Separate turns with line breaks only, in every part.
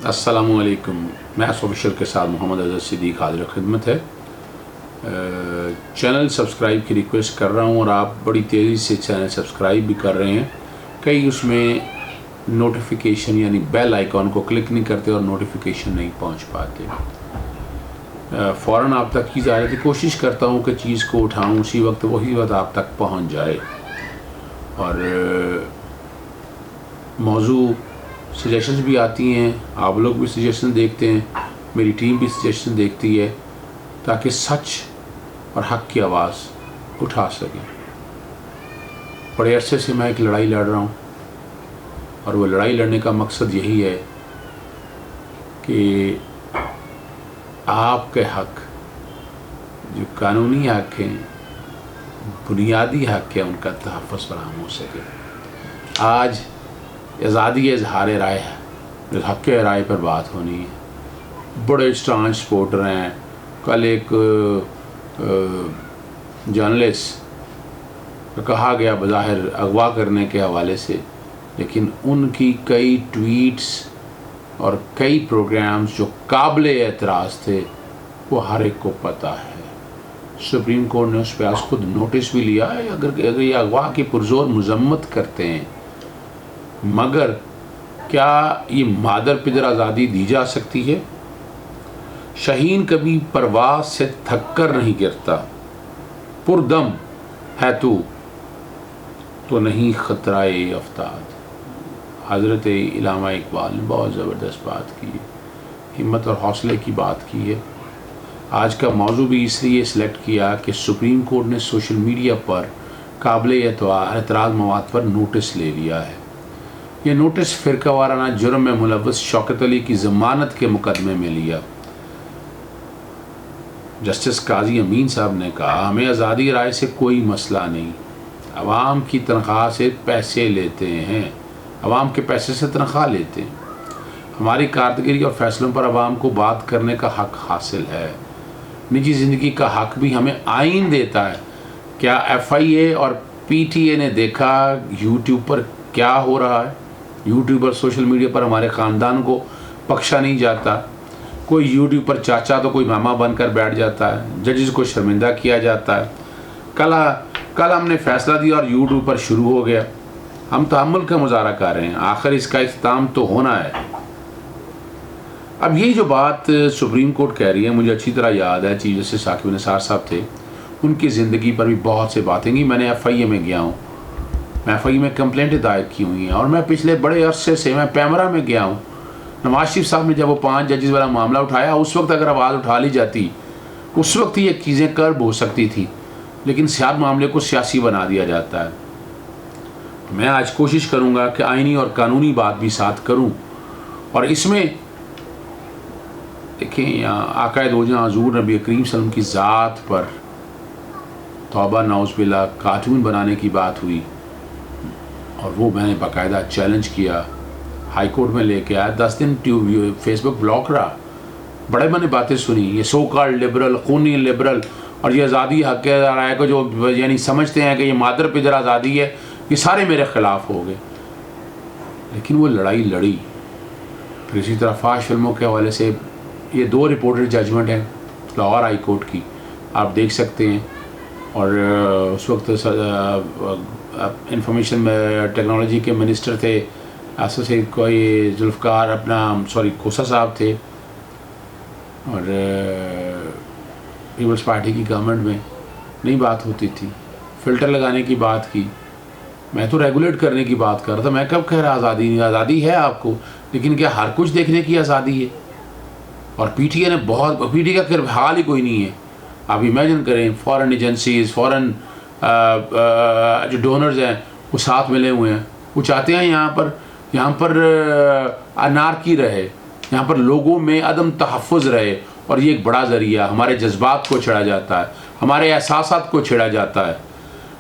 अस्सलामुअलैकुम। मैं ऑफिशियल के साथ मोहम्मद अज़हर सिद्दीक हाज़िर खिदमत है। चैनल सब्सक्राइब की रिक्वेस्ट कर रहा हूँ और आप बड़ी तेज़ी से चैनल सब्सक्राइब भी कर रहे हैं। कई उसमें नोटिफिकेशन यानी बेल आइकॉन को क्लिक नहीं करते और नोटिफिकेशन नहीं पहुँच पाते। फ़ौरन आप तक चीज़ आ जाती, कोशिश करता हूँ कि चीज़ को उठाऊँ उसी वक्त, वही वक्त आप तक पहुँच जाए। और मौजू सजेशंस भी आती हैं, आप लोग भी सजेशन देखते हैं, मेरी टीम भी सजेशन देखती है, ताकि सच और हक़ की आवाज़ उठा सकें। बड़े अरसे से मैं एक लड़ाई लड़ रहा हूँ और वो लड़ाई लड़ने का मकसद यही है कि आपके हक़, जो कानूनी हक़ हैं, बुनियादी हक़ है, उनका तहफ़्फ़ुज़ फराहम हो सके। आज आज़ादी इज़हार राय है, हक़ राय पर बात होनी है। बड़े स्ट्रांग सपोर्टर हैं। कल एक जर्नलिस्ट कहा गया बज़ाहिर अगवा करने के हवाले से, लेकिन उनकी कई ट्वीट्स और कई प्रोग्राम्स जो काबिल एतराज़ थे वो हर एक को पता है। सुप्रीम कोर्ट ने उस पर आज खुद नोटिस भी लिया है। अगर ये अगवा की पुरज़ोर मज़म्मत करते हैं, मगर क्या ये मादर पिदर आज़ादी दी जा सकती है? शहीन कभी परवाज़ से थक कर नहीं गिरता, पुरदम है तू तो नहीं ख़तराए अफ्ताद। हज़रत इल्लामा इकबाल ने बहुत ज़बरदस्त बात की है, हिम्मत और हौसले की बात की है। आज का मौजू भी इसलिए सिलेक्ट किया कि सुप्रीम कोर्ट ने सोशल मीडिया पर काबिल एतराज़ मवाद पर नोटिस ले लिया है। ये नोटिस फ़िरका वाराना जुर्म में मुलव्वस शौकत अली की ज़मानत के मुकदमे में लिया। जस्टिस काजी अमीन साहब ने कहा, हमें आज़ादी राय से कोई मसला नहीं, अवाम की तनख्वाह से पैसे लेते हैं, अवाम के पैसे से तनख्वाह लेते हैं। हमारी कारदगिरी और फैसलों पर अवाम को बात करने का हक़ हासिल है। निजी ज़िंदगी का हक़ भी हमें आइन देता है। क्या FIA और PTA ने देखा यूट्यूब पर क्या हो रहा है? यूट्यूब पर, सोशल मीडिया पर हमारे ख़ानदान को बख्शा नहीं जाता। कोई यूट्यूब पर चाचा तो कोई मामा बनकर बैठ जाता है। जजेस को शर्मिंदा किया जाता है। कल हमने फ़ैसला दिया और यूट्यूब पर शुरू हो गया। हम तहम्मुल का मुजाहरा कर रहे हैं, आखिर इसका इख्तिताम तो होना है। अब यही जो बात सुप्रीम कोर्ट कह रही है, मुझे अच्छी तरह याद है चीफ जस्टिस साकिब निसार साहब थे, उनकी ज़िंदगी पर भी बहुत से बातें की। मैंने FIA में गया हूँ, मैं FIA में कंप्लेंटें दायर की हुई हैं और मैं पिछले बड़े अरसे से मैं पैमरा में गया हूँ। नवाज शरीफ साहब ने जब वो 5 जजेस वाला मामला उठाया, उस वक्त अगर आवाज़ उठा ली जाती, उस वक्त ही ये चीज़ें कर्ब हो सकती थी, लेकिन सियासी मामले को सियासी बना दिया जाता है। मैं आज कोशिश करूँगा कि आइनी और कानूनी बात भी साथ करूँ। और इसमें देखें, यहाँ आक़ाए दो जहां हुज़ूर नबी करीम सल्लल्लाहु अलैहि वसल्लम की ज़ात पर तौबा नौज़ बिल्लाह कार्टून बनाने की बात हुई और वो मैंने बाकायदा चैलेंज किया, हाई कोर्ट में लेके आया। 10 दिन फेसबुक ब्लॉक रहा। बड़े मैंने बातें सुनी, ये सो कॉल्ड लिबरल, खूनी लिबरल और ये आज़ादी हक़ राय को जो यानी समझते हैं कि ये मादर पिदर आज़ादी है, ये सारे मेरे ख़िलाफ़ हो गए। लेकिन वो लड़ाई लड़ी। फिर इसी तरह फाश फिल्मों के हवाले से ये 2 रिपोर्टेड जजमेंट हैं लाहौर हाई कोर्ट की, आप देख सकते हैं। और उस वक्त इंफॉर्मेशन टेक्नोलॉजी के मिनिस्टर थे से कोई जुल्फ़कार खोसा साहब थे, और पीपल्स पार्टी की गवर्नमेंट में नहीं बात होती थी। फ़िल्टर लगाने की बात की, मैं तो रेगुलेट करने की बात कर रहा था। मैं कब कह रहा आज़ादी नहीं? आज़ादी है आपको, लेकिन क्या हर कुछ देखने की आज़ादी है? और PTA ने PTA का फिर हाल ही कोई नहीं है। आप इमेजिन करें, फ़ॉरेन एजेंसीज़, फ़ॉरेन जो डोनर्स हैं वो साथ मिले हुए हैं। वो चाहते हैं यहाँ पर अनारकी रहे, यहाँ पर लोगों में अदम तहफ़्फ़ुज़ रहे, और ये एक बड़ा ज़रिया हमारे जज्बात को छेड़ा जाता है, हमारे एहसासात को छेड़ा जाता है।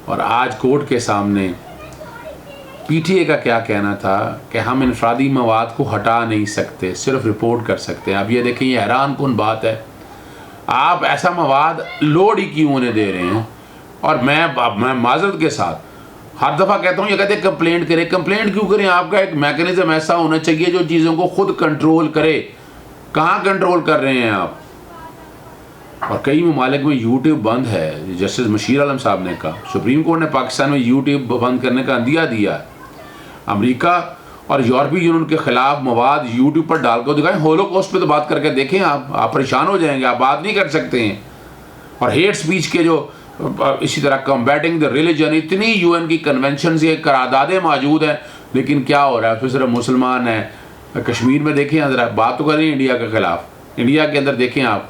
और आज कोर्ट के सामने PTA का क्या कहना था कि हम इनफरादी मवाद को हटा नहीं सकते, सिर्फ रिपोर्ट कर सकते हैं। अब ये देखें, ये हैरान कुन बात है, आप ऐसा मवाद लोड ही क्यों उन्हें दे रहे हैं? और मैं माज़रत के साथ हर दफ़ा कहता हूँ, ये कहते हैं कंप्लेंट करें। कंप्लेंट क्यों करें? आपका एक मैकेनिज्म ऐसा होना चाहिए जो चीज़ों को खुद कंट्रोल करे। कहाँ कंट्रोल कर रहे हैं आप? और कई ममालिक में यूट्यूब बंद है। जस्टिस मशीर आलम साहब ने कहा, सुप्रीम कोर्ट ने पाकिस्तान में यूट्यूब बंद करने का अंदिया दिया है। अमेरिका और यूरोपीय यूनियन के खिलाफ मवाद यूट्यूब पर डालकर दिखाएं। होलोकॉस्ट पे तो बात करके देखें, आप परेशान हो जाएंगे, आप बात नहीं कर सकते हैं। और हेट स्पीच के जो इसी तरह कम्बैटिंग द रिलीजन, इतनी यूएन की कन्वेंशन से करारदादें मौजूद हैं, लेकिन क्या हो रहा है? उसमें सिर्फ मुसलमान हैं। कश्मीर में देखें, ज़रा बात तो करें इंडिया के ख़िलाफ़, इंडिया के अंदर देखें आप।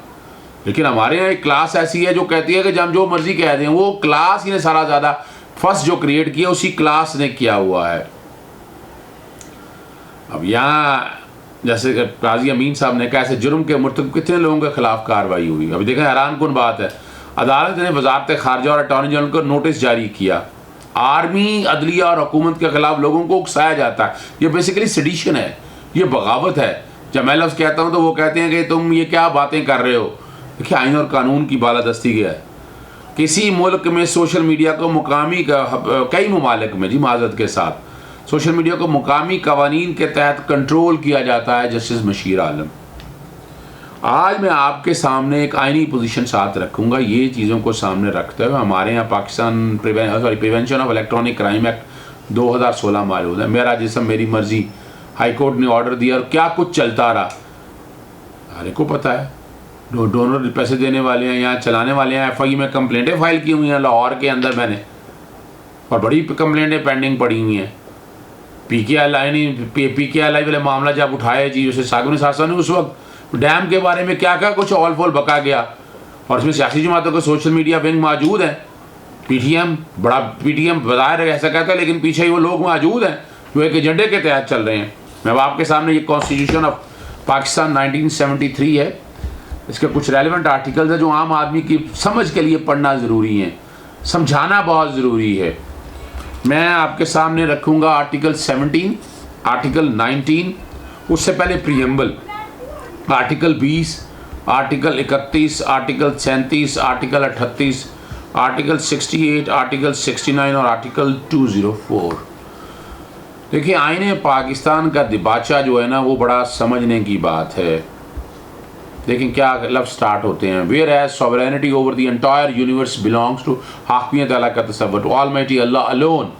लेकिन हमारे यहाँ एक क्लास ऐसी है जो कहती है कि हम जो मर्जी कह दें, वो क्लास ही ने सारा ज़्यादा फर्स्ट जो क्रिएट किया उसी क्लास ने किया हुआ है। अब यहाँ जैसे काजी अमीन साहब ने कहा, ऐसे जुर्म के मुर्तकब कितने लोगों के खिलाफ कार्रवाई हुई। अभी देखें, हैरान कुन बात है, अदालत ने वजारत खारजा और अटॉर्नी जनरल को नोटिस जारी किया। आर्मी, अदलिया और हुकूमत के खिलाफ लोगों को उकसाया जाता है। ये बेसिकली सेडिशन है, ये बगावत है। जब मैं लफ्ज़ कहता हूँ तो वो कहते हैं कि तुम ये क्या बातें कर रहे हो। देखिए, आइन और कानून की बालादस्ती क्या है। किसी मुल्क में सोशल मीडिया को मुकामी कई ममालिक में, जी माजरत के साथ, सोशल मीडिया को मुकामी कवानीन के तहत कंट्रोल किया जाता है। जस्टिस मशीर आलम, आज मैं आपके सामने एक आइनी पोजीशन साथ रखूंगा। ये चीज़ों को सामने रखते हुए हमारे यहाँ Pakistan prevention of electronic crime act 2016 मौजूद है। मेरा जिस्म मेरी मर्जी, हाई कोर्ट ने ऑर्डर दिया और क्या कुछ चलता रहा, हर एक को पता है। डोनर पैसे देने वाले हैं, यहाँ चलाने वाले हैं। FI में कंप्लेंटें फाइल की हुई हैं लाहौर के अंदर मैंने, और बड़ी कंप्लेंटें पेंडिंग पड़ी हुई हैं। PKI वाले मामला जब उठाया जी, जैसे सागवानी साहब ने उस वक्त डैम के बारे में क्या क्या कुछ ऑल फोल बका गया, और इसमें सियासी जमातों के सोशल मीडिया विंग मौजूद है। PTM बाहर ऐसा कहता है, लेकिन पीछे ही वो लोग मौजूद हैं जो एक एजेंडे के तहत चल रहे हैं। मैं अब आपके सामने ये कॉन्स्टिट्यूशन ऑफ पाकिस्तान 1973 है, इसके कुछ रेलिवेंट आर्टिकल्स हैं जो आम आदमी की समझ के लिए पढ़ना ज़रूरी है, समझाना बहुत ज़रूरी है। मैं आपके सामने रखूँगा आर्टिकल 17, आर्टिकल 19, उससे पहले preamble, article 20, article 31, article 37, article 38, article 68, article 69 और आर्टिकल 204। देखिए, आईने पाकिस्तान का दिबाचा जो है ना, वो बड़ा समझने की बात है। लेकिन क्या लफ्ज़ स्टार्ट होते हैं, whereas sovereignty over the entire universe belongs to हाकिमियत अल्लाह का तसव्वुर, to almighty Allah alone,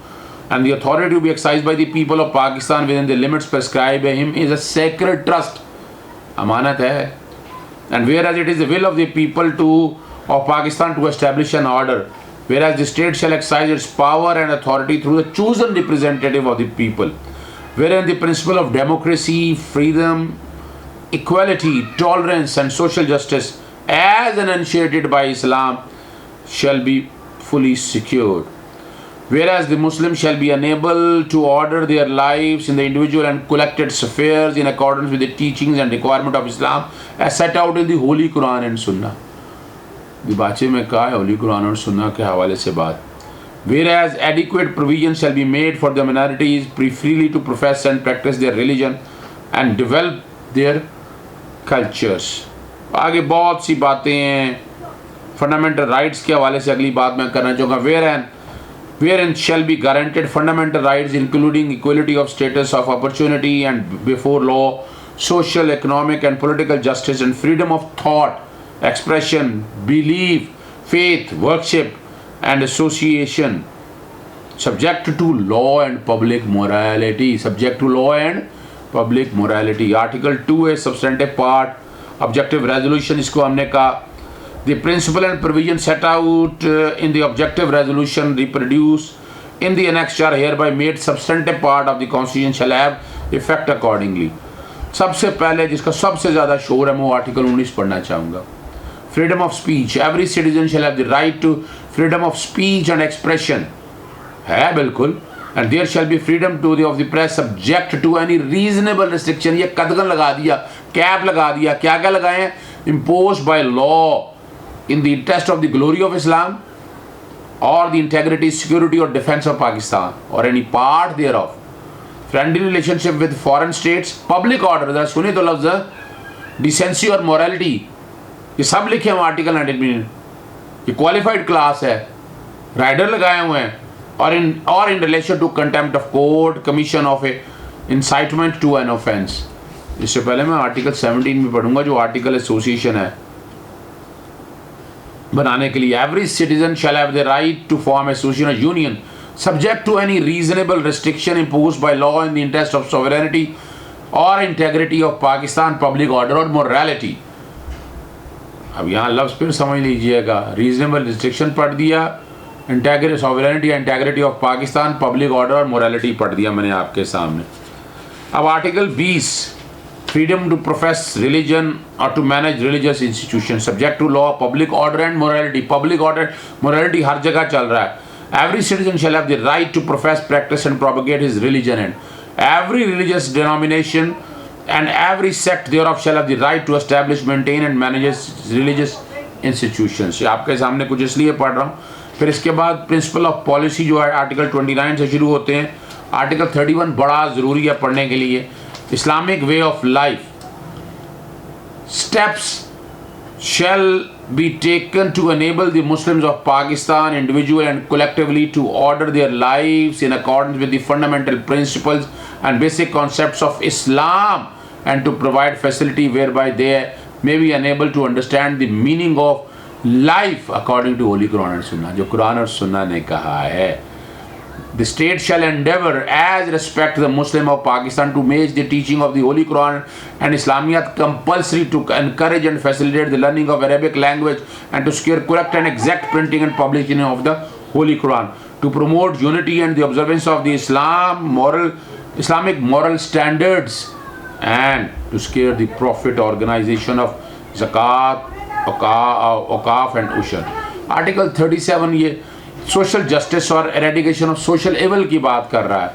and the authority to be exercised by the people of Pakistan within the limits prescribed by him is a sacred trust, अमानत है। And whereas it is the will of the people of Pakistan to establish an order, whereas the state shall exercise its power and authority through the chosen representative of the people, wherein the principle of democracy, freedom, equality, tolerance and social justice as enunciated by Islam shall be fully secured. Whereas the Muslims shall be enabled to order their lives in the individual and collective affairs in accordance with the teachings and requirement of Islam as set out in the Holy Quran and Sunnah. दिबाचे में कहा है होली कुरान और सुन्ना के हवाले से बात। Whereas adequate provision shall be made for the minorities freely to profess and practice their religion and develop their cultures. आगे बहुत सी बातें हैं फंडामेंटल राइट्स के हवाले से। अगली बात मैं करना चाहूँगा, wherein shall be guaranteed fundamental rights including equality of status of opportunity and before law, social, economic and political justice and freedom of thought, expression, belief, faith, worship and association, subject to law and public morality. Subject to law and public morality. Article 2 है substantive part, objective resolution इसको हमने कहा। The principle and provision set out in the objective resolution reproduced in the annex are hereby made substantive part of the constitution shall have effect accordingly. सबसे पहले जिसका सबसे ज़्यादा शोर है मैं वो आर्टिकल 19 पढ़ना चाहूँगा। Freedom of speech. Every citizen shall have the right to freedom of speech and expression. है बिल्कुल। And there shall be freedom to of the press subject to any reasonable restriction. ये कदगन लगा दिया, कैप लगा दिया, क्या क्या लगाए हैं, imposed by law in the interest of the glory of Islam or the integrity, security or defense of Pakistan or any part thereof, friendly relationship with foreign states, public order, जरा सुनिए तो लफ्ज़ decency और morality, ये सब लिखे हैं article 19 में। ये क्वालिफाइड क्लास है, राइडर लगाए हुए हैं, or in relation to contempt of court, commission of a incitement to an offense। इससे पहले मैं आर्टिकल 17 में पढ़ूंगा जो आर्टिकल एसोसिएशन है बनाने के लिए। Every citizen shall have the right to form association और union subject to any reasonable restriction imposed by law in the interest of sovereignty और integrity of Pakistan, public order और मोरालिटी। अब यहाँ लफ्ज़ फिर समझ लीजिएगा, रीजनेबल रिस्ट्रिक्शन पढ़ दिया, इंटेग्रिटी सॉवरेनिटी या integrity of Pakistan, public order और मोरालिटी पढ़ दिया मैंने आपके सामने। अब article 20, freedom to profess religion और to manage religious institution subject to law, public order and morality. Public order morality हर जगह चल रहा है। Every citizen shall have the right to profess, practice and propagate his religion and every religious denomination and every sect thereof shall have the right to establish, maintain and manage religious institutions। ये आपके सामने कुछ इसलिए पढ़ रहा हूँ। फिर इसके बाद प्रिंसिपल ऑफ पॉलिसी जो है आर्टिकल 29 से शुरू होते हैं। आर्टिकल 31 बड़ा ज़रूरी है पढ़ने के लिए। Islamic way of life, steps shall be taken to enable the Muslims of Pakistan individually and collectively to order their lives in accordance with the fundamental principles and basic concepts of Islam and to provide facility whereby they may be enabled to understand the meaning of life according to Holy Quran and Sunnah। जो कुरान और सुन्ना ने कहा है, the state shall endeavor as respect the Muslim of Pakistan to make the teaching of the Holy Quran and Islamiyat compulsory, to encourage and facilitate the learning of Arabic language and to secure correct and exact printing and publishing of the Holy Quran, to promote unity and the observance of the Islamic moral standards and to secure the profit organization of Zakat, Awqaf and Ushur। Article 37 ये social justice और eradication of social एवल की बात कर रहा है।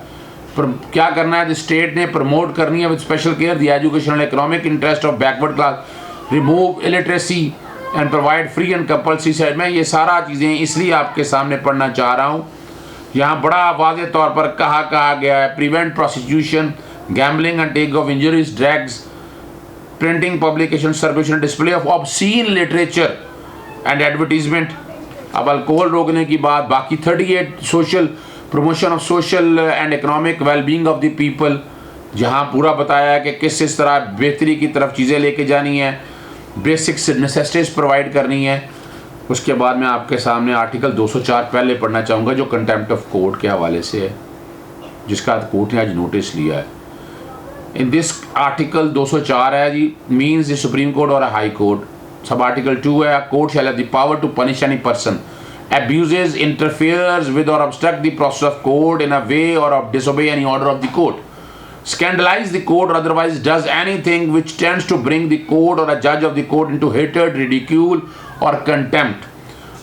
पर क्या करना है, स्टेट ने प्रमोट करनी है with special care the educational economic interest of backward class, remove illiteracy and provide free and compulsory side. मैं ये सारा चीज़ें इसलिए आपके सामने पढ़ना चाह रहा हूँ। यहाँ बड़ा वाज़े तौर पर कहा गया है, prevent prosecution, gambling and take of injuries, drugs, printing, publication, circulation, display of obscene literature and advertisement. अब अल्कोहल रोकने की बात, बाकी 38 social promotion of social and economic wellbeing of the people, जहाँ पूरा बताया है कि किस तरह बेहतरी की तरफ चीज़ें लेके जानी है, बेसिक्स नेसेसिटीज प्रोवाइड करनी है। उसके बाद मैं आपके सामने आर्टिकल 204 पहले पढ़ना चाहूँगा जो कंटेम्प्ट ऑफ कोर्ट के हवाले से है, जिसका कोर्ट ने आज नोटिस लिया है। इन दिस आर्टिकल 204 है जी, मीन्स द सुप्रीम कोर्ट और हाई कोर्ट। सब आर्टिकल 2 है, court shall have the power to punish any person abuses, interferes with or obstruct the process of court in a way or of disobey any order of the court, scandalize the court or otherwise does anything which tends to bring the court or a judge of the court into hatred, ridicule or contempt,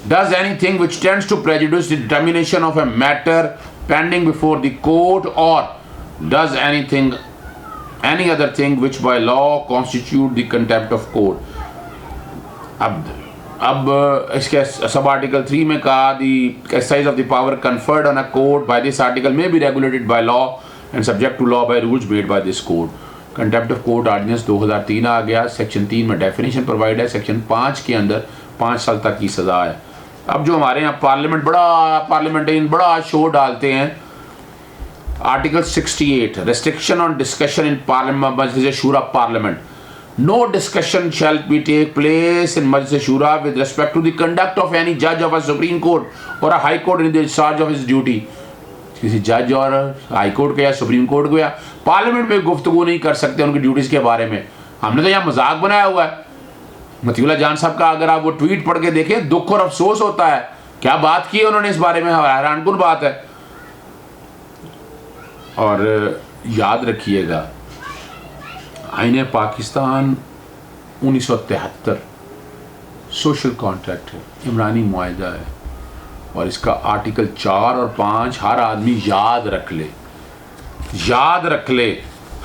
does anything which tends to prejudice the determination of a matter pending before the court, or does any other thing which by law constitute the contempt of court। अब इसके sub article 3 में कहा the exercise of the power conferred on a court by this article may be regulated by law and subject to law by rules made by this court. Contempt of court ordinance 2003 आ गया। Section 3 में definition provide है, section 5 के अंदर 5 साल तक की सज़ा है। अब जो हमारे यहाँ पार्लियामेंटेरियन बड़ा शोर डालते हैं, article 68 restriction on discussion in parliament Majlis Shura parliament. No discussion shall be take place in Majlis Shura with respect to the conduct of any judge of a Supreme Court or a High Court in the discharge of his duty। किसी जज और high court के या supreme court को या parliament में गुफ्तगू नहीं कर सकते उनकी ड्यूटीज़ के बारे में। हमने तो यहाँ मजाक बनाया हुआ है। मतीउल्लाह जान साहब का अगर आप वो ट्वीट पढ़ के देखें, दुख और अफसोस होता है। क्या बात की है उन्होंने इस बारे में, हैरानकुन बात है। और याद रखिएगा, आईने पाकिस्तान 1973 सोशल कॉन्ट्रैक्ट है, इमरानी मुआहदा है, और इसका आर्टिकल 4 और 5 हर आदमी याद रख ले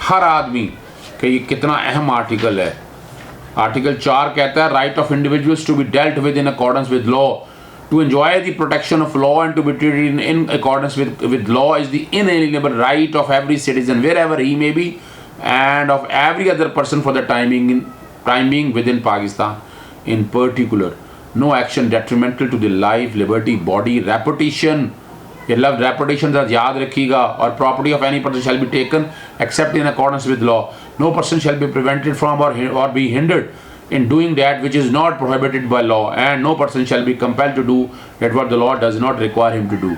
हर आदमी कि ये कितना अहम आर्टिकल है। आर्टिकल 4 कहता है right of individuals to be dealt with in accordance with law, to enjoy the protection of law and to be treated in accordance with law is the inalienable right of every citizen wherever he may be and of every other person for the time being within Pakistan. In particular, no action detrimental to the life, liberty, body, reputation ये लफ्ज़ reputation याद रखिएगा। और property of any person shall be taken except in accordance with law, no person shall be prevented from और be hindered in doing that which is not prohibited by law, and no person shall be compelled to do that what the law does not require him to do.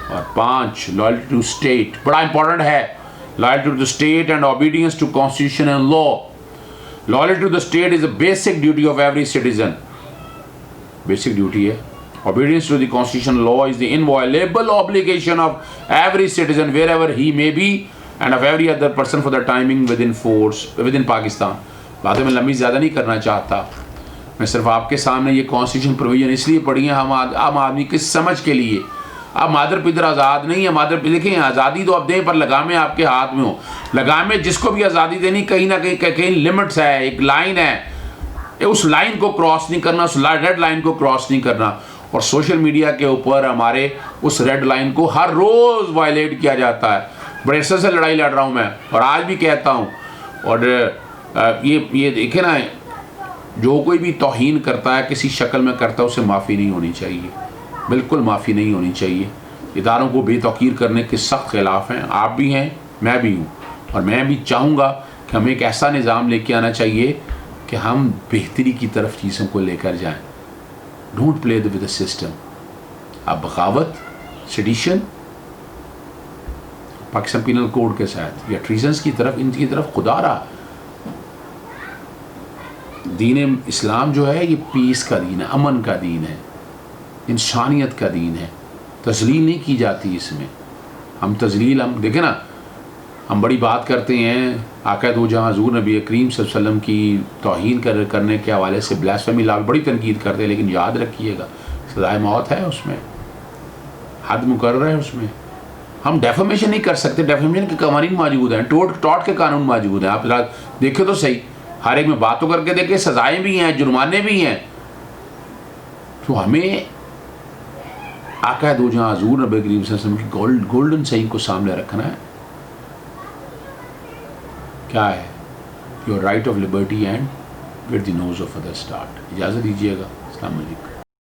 और 5, loyalty to state, बड़ा important है, loyalty to the state and obedience to constitution and law. Loyalty to the state is a basic duty of every citizen. Basic duty है. Obedience to the constitution and law is the inviolable obligation of every citizen wherever he may be and of every other person for the timing within Pakistan. बातें मैं लंबी ज़्यादा नहीं करना चाहता, मैं सिर्फ आपके सामने ये कॉन्स्टिट्यूशन प्रोविजन इसलिए पढ़ी है हम आम आदमी की समझ के लिए। अब मादर पितर आज़ाद नहीं है, मादर देखें आज़ादी तो अब दें पर लगामें आपके हाथ में हो। लगामें जिसको भी आज़ादी देनी कहीं ना कहीं लिमिट्स है, एक लाइन है, उस लाइन को क्रॉस नहीं करना, उस रेड लाइन को क्रॉस नहीं करना। और सोशल मीडिया के ऊपर हमारे उस रेड लाइन को हर रोज़ वायलेट किया जाता है। बड़े अरसे से लड़ाई लड़ रहा हूँ मैं और आज भी कहता हूँ। और ये देखे ना, जो कोई भी तौहीन करता है किसी शक्ल में करता है उसे माफ़ी नहीं होनी चाहिए, बिल्कुल माफ़ी नहीं होनी चाहिए। इदारों को बेतौकीर करने के सख्त खिलाफ हैं, आप भी हैं, मैं भी हूँ। और मैं भी चाहूँगा कि हमें एक ऐसा निज़ाम लेके आना चाहिए कि हम बेहतरी की तरफ चीज़ों को लेकर जाएं। Don't play with the system. अब बगावत, सेडिशन पाकिस्तान पीनल कोड के साथ या ट्रीजन्स की तरफ, इनकी तरफ खुदा रहा। दीन इस्लाम जो है ये पीस का दीन है, अमन का दीन है, इंसानियत का दीन है। तज़लील नहीं की जाती इसमें। हम देखें ना, हम बड़ी बात करते हैं आका दो जहाँ हुज़ूर नबी करीम सल्लल्लाहु अलैहि वसल्लम की तौहीन करने के हवाले से ब्लास्फेमी ला बड़ी तनकीद करते हैं, लेकिन याद रखिएगा सज़ाए मौत है उसमें, हद मुकर्रर है उसमें। हम डेफेमेशन नहीं कर सकते, डेफेमेशन के कानून मौजूद हैं, टॉट के कानून मौजूद हैं। आप देखें तो सही, हर एक में बातों करके देखें, सजाएं भी हैं, जुर्माने भी हैं। तो हमें आका दो जहाँ हुज़ूर नबी करीम सल्लल्लाहु अलैहि वसल्लम की गोल्डन सही को सामने रखना है। क्या है? Your right of liberty end where the nose of other start. इजाज़त दीजिएगा। अस्सलाम वालेकुम।